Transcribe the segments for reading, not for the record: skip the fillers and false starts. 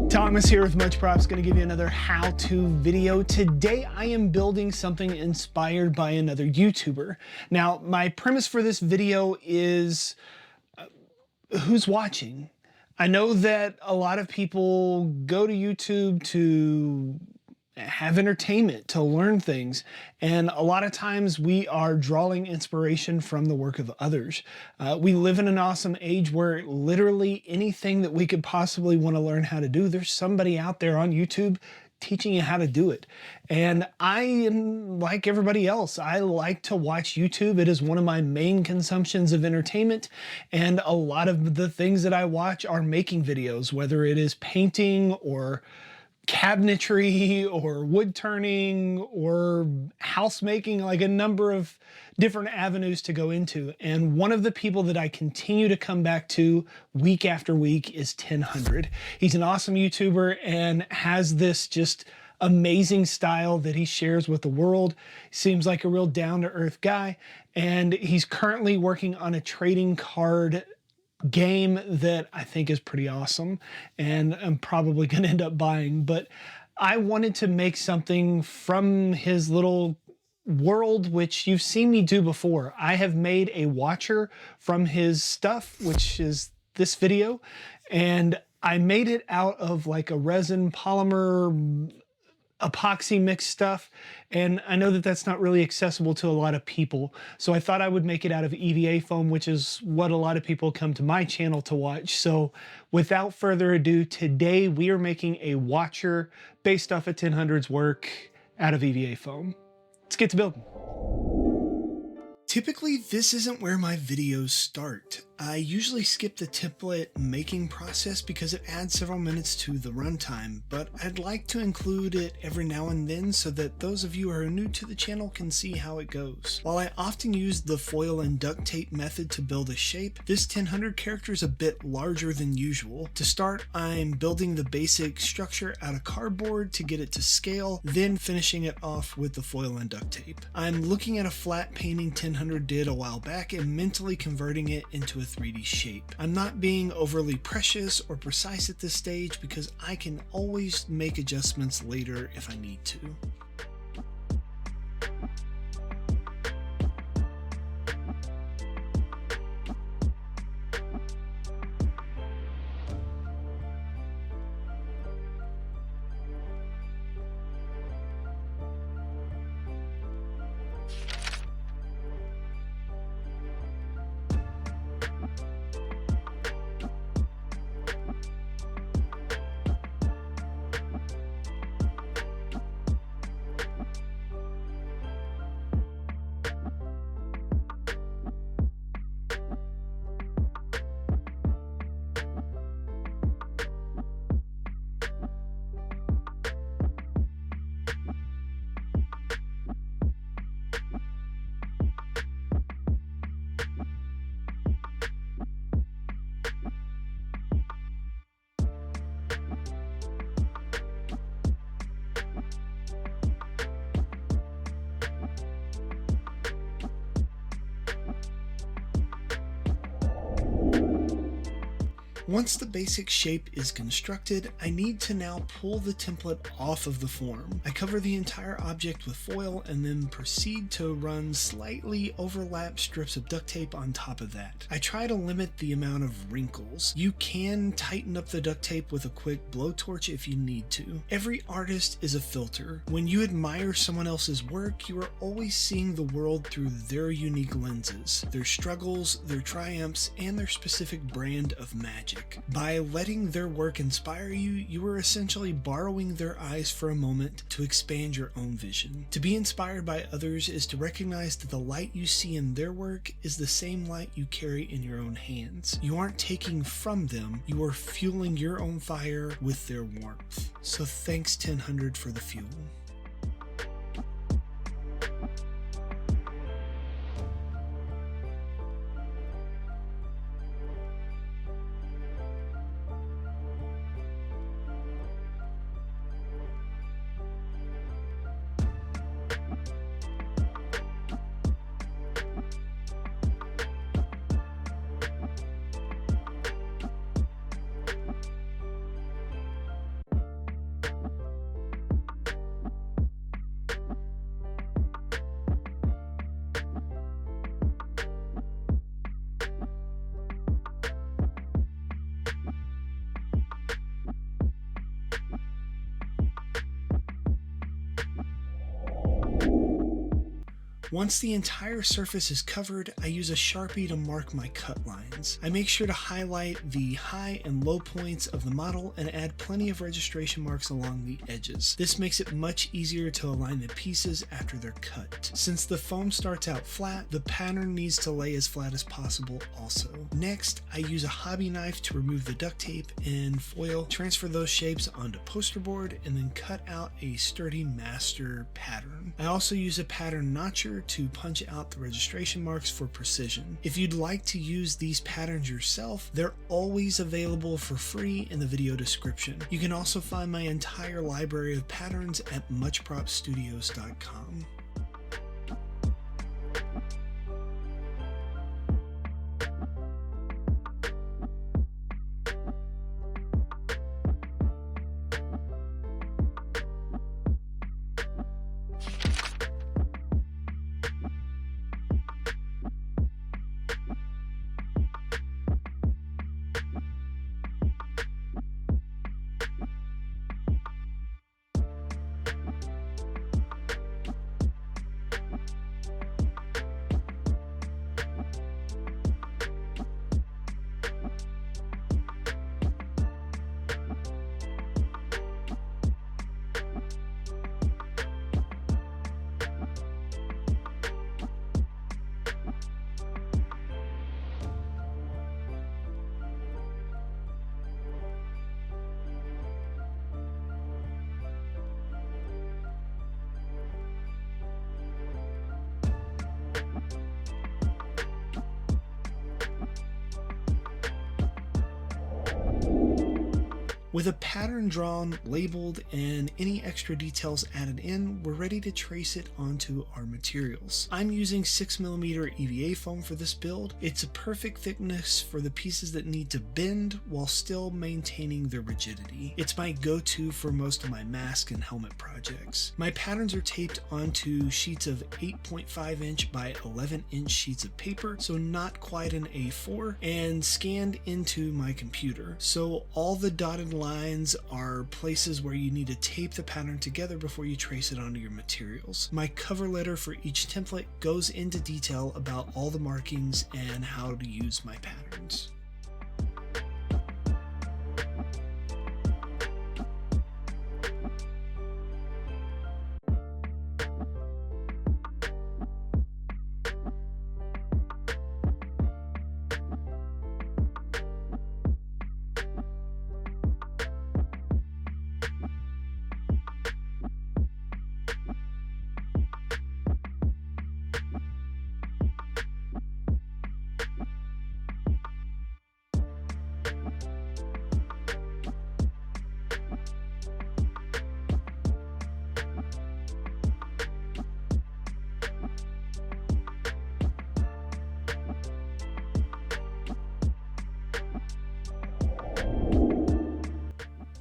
Thomas here with Much Props, going to give you another how-to video. Today I am building something inspired by another YouTuber. Now, my premise for this video is who's watching? I know that a lot of people go to YouTube to have entertainment, to learn things, and a lot of times we are drawing inspiration from the work of others. We live in an awesome age where literally anything that we could possibly want to learn how to do, there's somebody out there on YouTube teaching you how to do it. And I am like everybody else. I like to watch YouTube. It is one of my main consumptions of entertainment. And a lot of the things that I watch are making videos, whether it is painting or cabinetry or wood turning or house making, like a number of different avenues to go into. And one of the people that I continue to come back to week after week is 1000. He's an awesome YouTuber and has this just amazing style that he shares with the world. Seems like a real down-to-earth guy, and he's currently working on a trading card game that I think is pretty awesome, and I'm probably going to end up buying. But I wanted to make something from his little world, which you've seen me do before. I have made a watcher from his stuff, which is this video, and I made it out of like a resin polymer epoxy mixed stuff, and I know that that's not really accessible to a lot of people, so I thought I would make it out of EVA foam, which is what a lot of people come to my channel to watch. So without further ado, today we are making a watcher based off of 1000's work out of EVA foam. Let's get to building. Typically, this isn't where my videos start. I usually skip the template making process because it adds several minutes to the runtime, but I'd like to include it every now and then so that those of you who are new to the channel can see how it goes. While I often use the foil and duct tape method to build a shape, this 1000 character is a bit larger than usual. To start, I'm building the basic structure out of cardboard to get it to scale, then finishing it off with the foil and duct tape. I'm looking at a flat painting 1000 did a while back and mentally converting it into a 3D shape. I'm not being overly precious or precise at this stage because I can always make adjustments later if I need to. Once the basic shape is constructed, I need to now pull the template off of the form. I cover the entire object with foil and then proceed to run slightly overlapped strips of duct tape on top of that. I try to limit the amount of wrinkles. You can tighten up the duct tape with a quick blowtorch if you need to. Every artist is a filter. When you admire someone else's work, you are always seeing the world through their unique lenses, their struggles, their triumphs, and their specific brand of magic. By letting their work inspire you, you are essentially borrowing their eyes for a moment to expand your own vision. To be inspired by others is to recognize that the light you see in their work is the same light you carry in your own hands. You aren't taking from them, you are fueling your own fire with their warmth. So thanks 1000 for the fuel. Once the entire surface is covered, I use a Sharpie to mark my cut lines. I make sure to highlight the high and low points of the model and add plenty of registration marks along the edges. This makes it much easier to align the pieces after they're cut. Since the foam starts out flat, the pattern needs to lay as flat as possible also. Next, I use a hobby knife to remove the duct tape and foil, transfer those shapes onto poster board, and then cut out a sturdy master pattern. I also use a pattern notcher to punch out the registration marks for precision. If you'd like to use these patterns yourself, they're always available for free in the video description. You can also find my entire library of patterns at muchpropstudios.com. With a pattern drawn, labeled, and any extra details added in, we're ready to trace it onto our materials. I'm using 6mm EVA foam for this build. It's a perfect thickness for the pieces that need to bend while still maintaining their rigidity. It's my go-to for most of my mask and helmet projects. My patterns are taped onto sheets of 8.5 inch by 11 inch sheets of paper, so not quite an A4, and scanned into my computer. So all the dotted lines are places where you need to tape the pattern together before you trace it onto your materials. My cover letter for each template goes into detail about all the markings and how to use my patterns.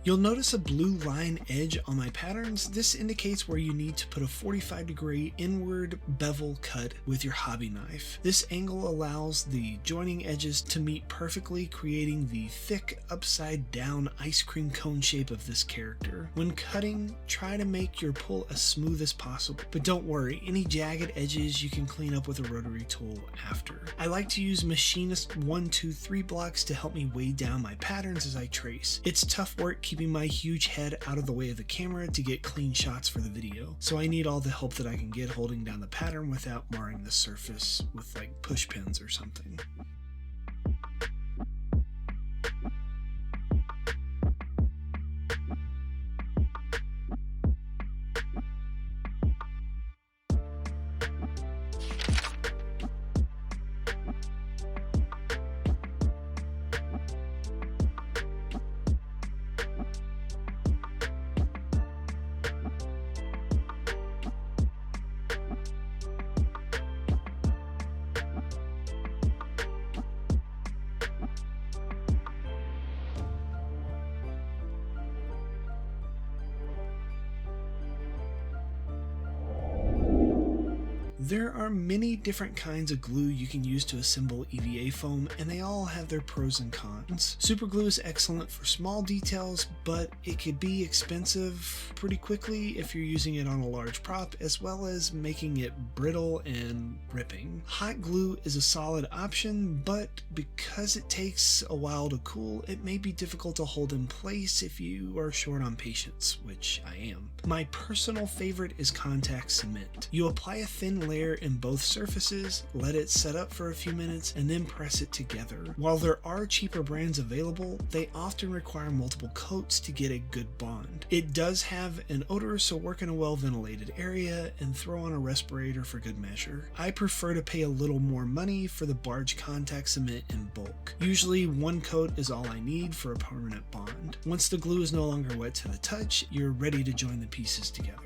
You'll notice a blue line edge on my patterns. This indicates where you need to put a 45-degree inward bevel cut with your hobby knife. This angle allows the joining edges to meet perfectly, creating the thick upside down ice cream cone shape of this character. When cutting, try to make your pull as smooth as possible, but don't worry, any jagged edges you can clean up with a rotary tool after. I like to use machinist 1, 2, 3 blocks to help me weigh down my patterns as I trace. It's tough work keeping my huge head out of the way of the camera to get clean shots for the video, so I need all the help that I can get holding down the pattern without marring the surface with like push pins or something. There are many different kinds of glue you can use to assemble EVA foam, and they all have their pros and cons. Super glue is excellent for small details, but it could be expensive pretty quickly if you're using it on a large prop, as well as making it brittle and ripping. Hot glue is a solid option, but because it takes a while to cool, it may be difficult to hold in place if you are short on patience, which I am. My personal favorite is contact cement. You apply a thin layer in both surfaces, let it set up for a few minutes, and then press it together. While there are cheaper brands available, they often require multiple coats to get a good bond. It does have an odor, so work in a well-ventilated area and throw on a respirator for good measure. I prefer to pay a little more money for the barge contact cement in bulk. Usually one coat is all I need for a permanent bond. Once the glue is no longer wet to the touch, you're ready to join the pieces together.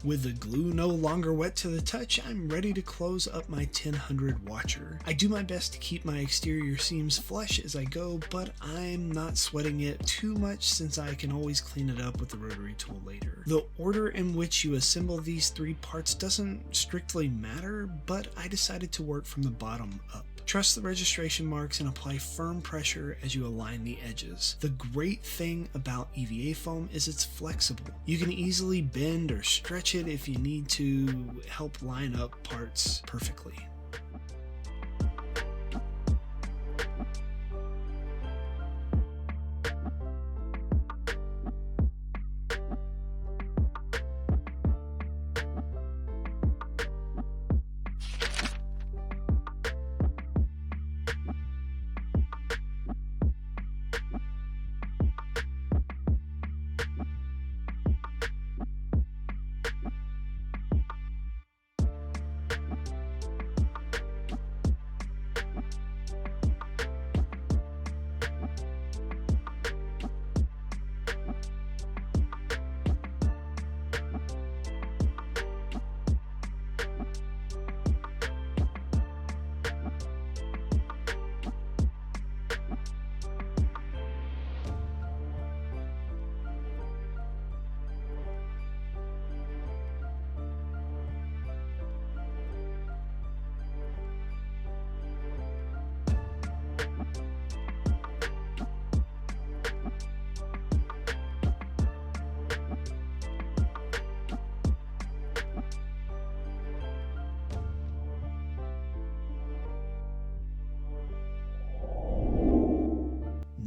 With the glue no longer wet to the touch, I'm ready to close up my 1000 watcher. I do my best to keep my exterior seams flush as I go, but I'm not sweating it too much since I can always clean it up with the rotary tool later. The order in which you assemble these three parts doesn't strictly matter, but I decided to work from the bottom up. Trust the registration marks and apply firm pressure as you align the edges. The great thing about EVA foam is it's flexible. You can easily bend or stretch it if you need to help line up parts perfectly.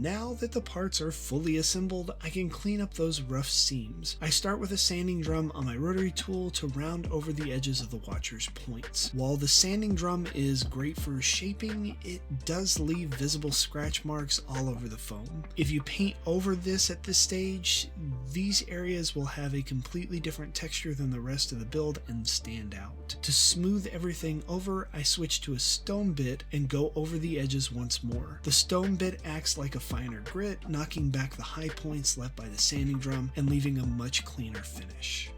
Now that the parts are fully assembled, I can clean up those rough seams. I start with a sanding drum on my rotary tool to round over the edges of the watcher's points. While the sanding drum is great for shaping, it does leave visible scratch marks all over the foam. If you paint over this at this stage, these areas will have a completely different texture than the rest of the build and stand out. To smooth everything over, I switch to a stone bit and go over the edges once more. The stone bit acts like a finer grit, knocking back the high points left by the sanding drum and leaving a much cleaner finish.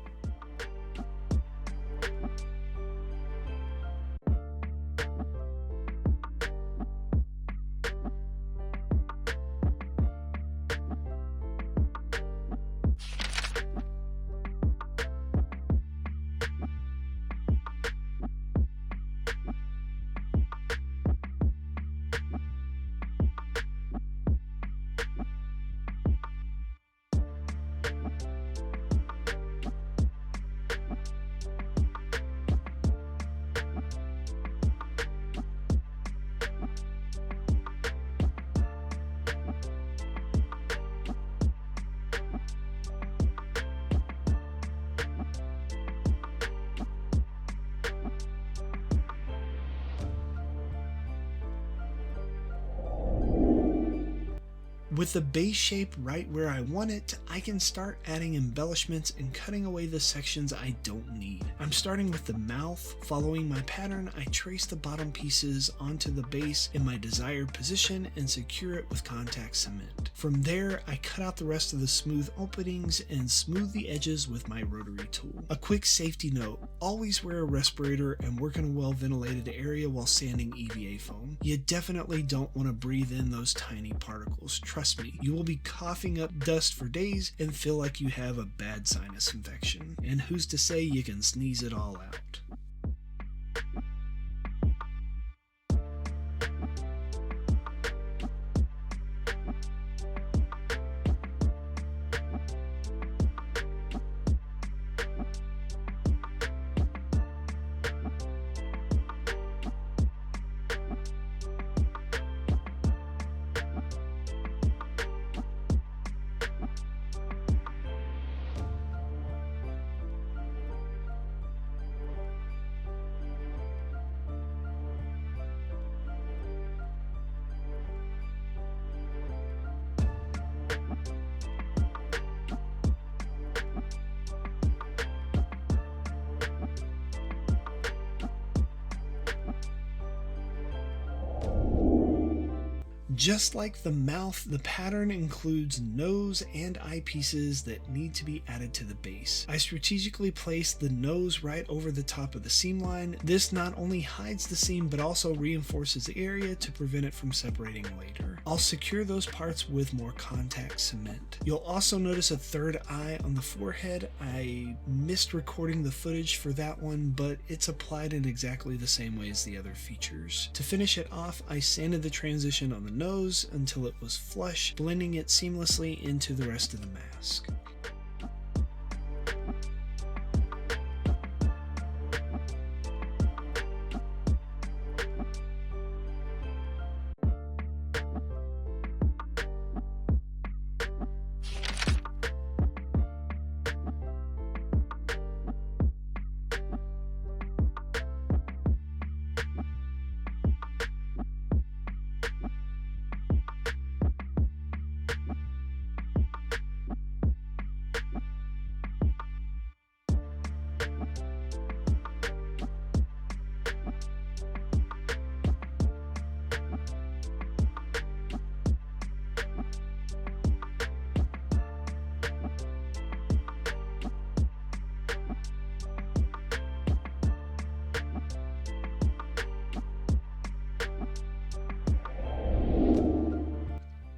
With the base shape right where I want it, I can start adding embellishments and cutting away the sections I don't need. I'm starting with the mouth. Following my pattern, I trace the bottom pieces onto the base in my desired position and secure it with contact cement. From there, I cut out the rest of the smooth openings and smooth the edges with my rotary tool. A quick safety note, always wear a respirator and work in a well ventilated area while sanding EVA foam. You definitely don't want to breathe in those tiny particles. Trust me, you will be coughing up dust for days and feel like you have a bad sinus infection. And who's to say you can sneeze it all out? Just like the mouth, the pattern includes nose and eyepieces that need to be added to the base. I strategically placed the nose right over the top of the seam line. This not only hides the seam but also reinforces the area to prevent it from separating later. I'll secure those parts with more contact cement. You'll also notice a third eye on the forehead. I missed recording the footage for that one, but it's applied in exactly the same way as the other features. To finish it off, I sanded the transition on the nose until it was flush, blending it seamlessly into the rest of the mask.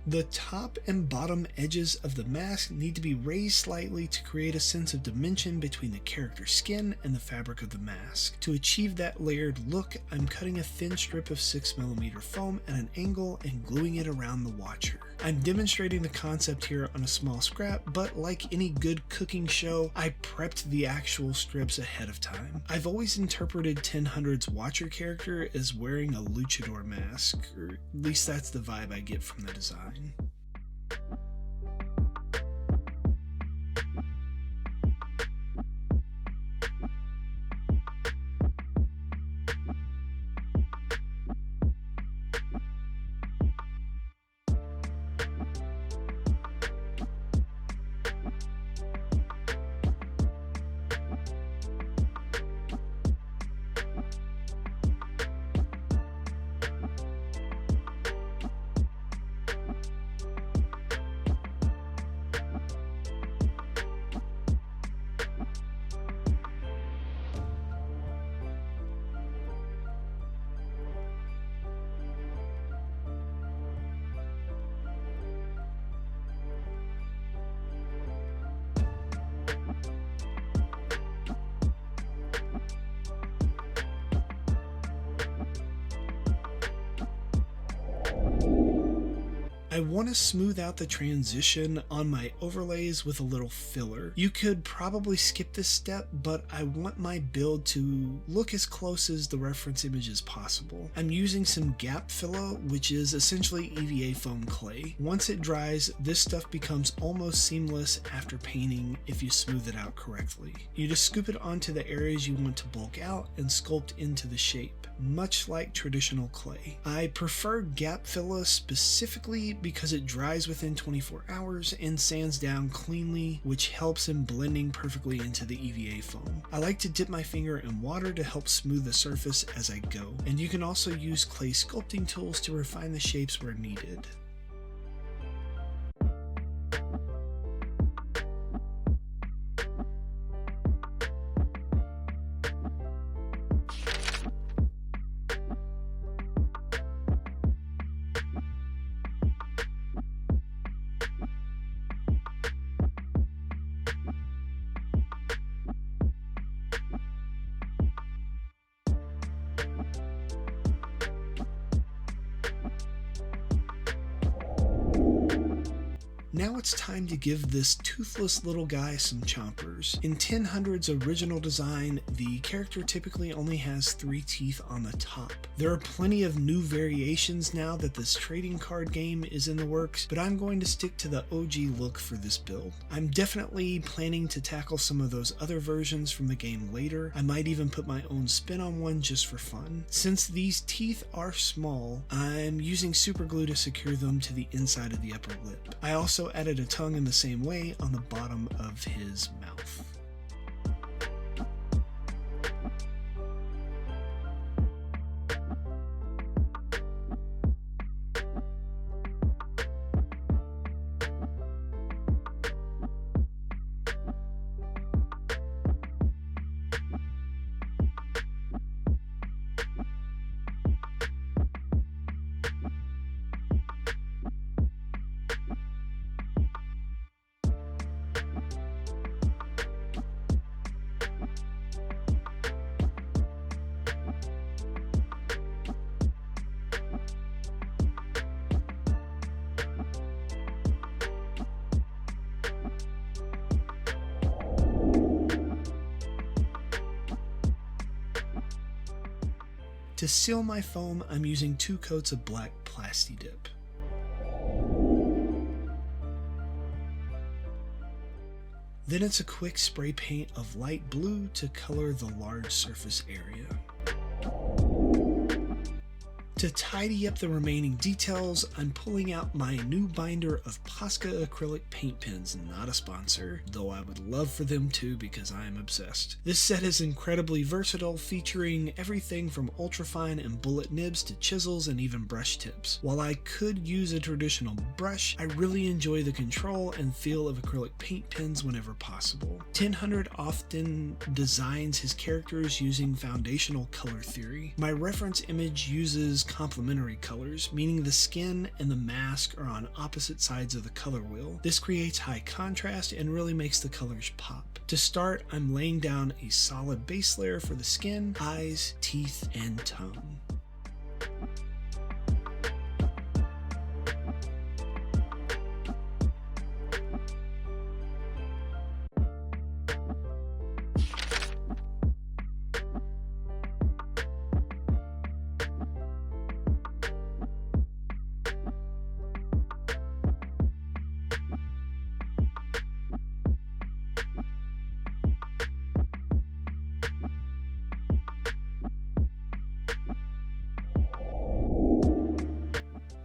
The top and bottom edges of the mask need to be raised slightly to create a sense of dimension between the character's skin and the fabric of the mask. To achieve that layered look, I'm cutting a thin strip of 6mm foam at an angle and gluing it around the watcher. I'm demonstrating the concept here on a small scrap, but like any good cooking show, I prepped the actual strips ahead of time. I've always interpreted 1000's watcher character as wearing a luchador mask, or at least that's the vibe I get from the design. I want to smooth out the transition on my overlays with a little filler. You could probably skip this step, but I want my build to look as close as the reference image as possible. I'm using some gap filler, which is essentially EVA foam clay. Once it dries, this stuff becomes almost seamless after painting if you smooth it out correctly. You just scoop it onto the areas you want to bulk out and sculpt into the shape, much like traditional clay. I prefer gap filler specifically because it dries within 24 hours and sands down cleanly, which helps in blending perfectly into the EVA foam. I like to dip my finger in water to help smooth the surface as I go, and you can also use clay sculpting tools to refine the shapes where needed. Now it's time to give this toothless little guy some chompers. In 1000's original design, the character typically only has 3 teeth on the top. There are plenty of new variations now that this trading card game is in the works, but I'm going to stick to the OG look for this build. I'm definitely planning to tackle some of those other versions from the game later. I might even put my own spin on one just for fun. Since these teeth are small, I'm using super glue to secure them to the inside of the upper lip. I also added a tongue in the same way on the bottom of his mouth. To seal my foam, I'm using 2 coats of black Plasti Dip. Then it's a quick spray paint of light blue to color the large surface area. To tidy up the remaining details, I'm pulling out my new binder of Posca acrylic paint pens, not a sponsor, though I would love for them to because I am obsessed. This set is incredibly versatile, featuring everything from ultrafine and bullet nibs to chisels and even brush tips. While I could use a traditional brush, I really enjoy the control and feel of acrylic paint pens whenever possible. 1000 often designs his characters using foundational color theory. My reference image uses complementary colors, meaning the skin and the mask are on opposite sides of the color wheel. This creates high contrast and really makes the colors pop. To start, I'm laying down a solid base layer for the skin, eyes, teeth, and tongue.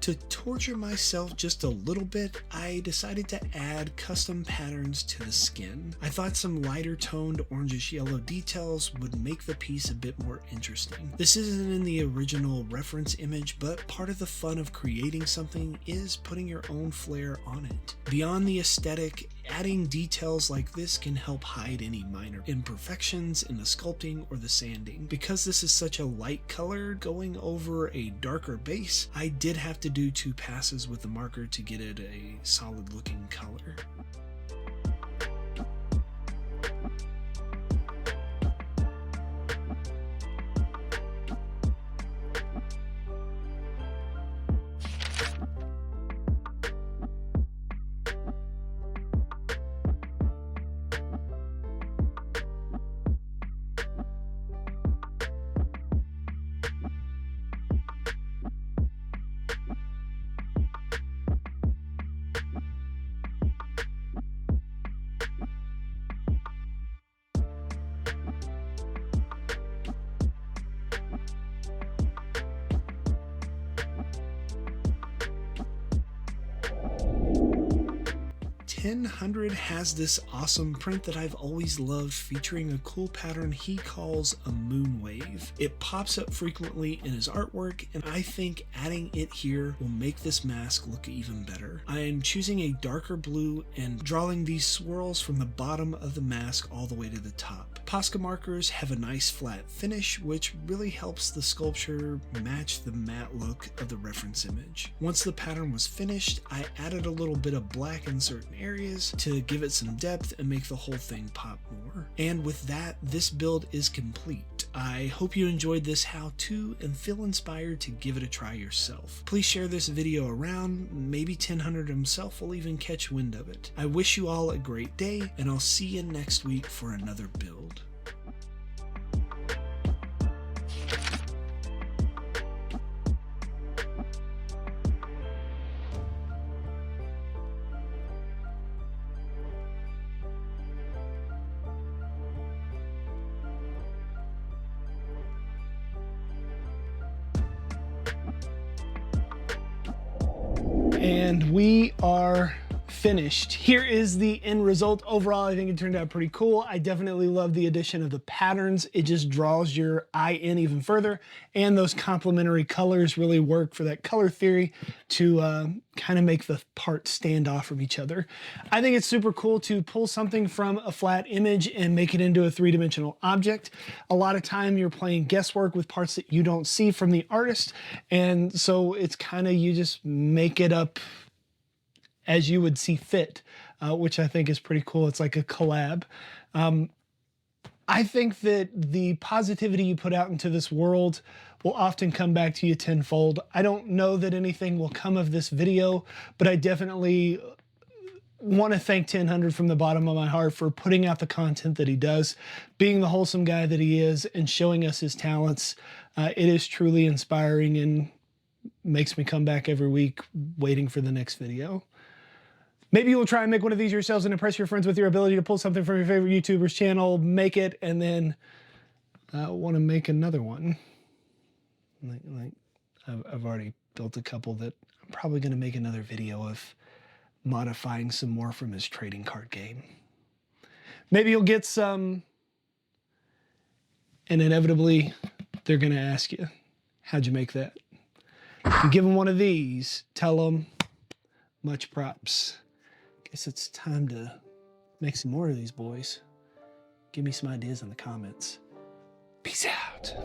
To torture myself just a little bit, I decided to add custom patterns to the skin. I thought some lighter toned orangish yellow details would make the piece a bit more interesting. This isn't in the original reference image, but part of the fun of creating something is putting your own flair on it. Beyond the aesthetic, adding details like this can help hide any minor imperfections in the sculpting or the sanding. Because this is such a light color going over a darker base, I did have to do 2 passes with the marker to get it a solid looking color. 1000 has this awesome print that I've always loved, featuring a cool pattern he calls a moon wave. It pops up frequently in his artwork, and I think adding it here will make this mask look even better. I am choosing a darker blue and drawing these swirls from the bottom of the mask all the way to the top. Posca markers have a nice flat finish, which really helps the sculpture match the matte look of the reference image. Once the pattern was finished, I added a little bit of black in certain areas to give it some depth and make the whole thing pop more. And with that, this build is complete. I hope you enjoyed this how-to and feel inspired to give it a try yourself. Please share this video around, maybe 1000 himself will even catch wind of it. I wish you all a great day, and I'll see you next week for another build. And we are finished. Here is the end result. Overall, I think it turned out pretty cool. I definitely love the addition of the patterns. It just draws your eye in even further, and those complementary colors really work for that color theory to kind of make the parts stand off from each other. I think it's super cool to pull something from a flat image and make it into a three-dimensional object. A lot of time you're playing guesswork with parts that you don't see from the artist, and so it's kind of, you just make it up as you would see fit, which I think is pretty cool. It's like a collab. I think that the positivity you put out into this world will often come back to you tenfold. I don't know that anything will come of this video, but I definitely want to thank 1000 from the bottom of my heart for putting out the content that he does, being the wholesome guy that he is, and showing us his talents. It is truly inspiring and makes me come back every week waiting for the next video. Maybe you'll try and make one of these yourselves and impress your friends with your ability to pull something from your favorite YouTuber's channel, make it, and then want to make another one. Like I've already built a couple that I'm probably going to make another video of modifying some more from his trading card game. Maybe you'll get some, and inevitably they're going to ask you, how'd you make that? If you give them one of these, tell them much props. Guess it's time to make some more of these boys. Give me some ideas in the comments. Peace out.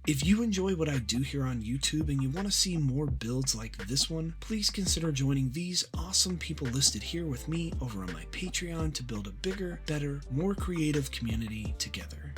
If you enjoy what I do here on YouTube and you want to see more builds like this one, please consider joining these awesome people listed here with me over on my Patreon to build a bigger, better, more creative community together.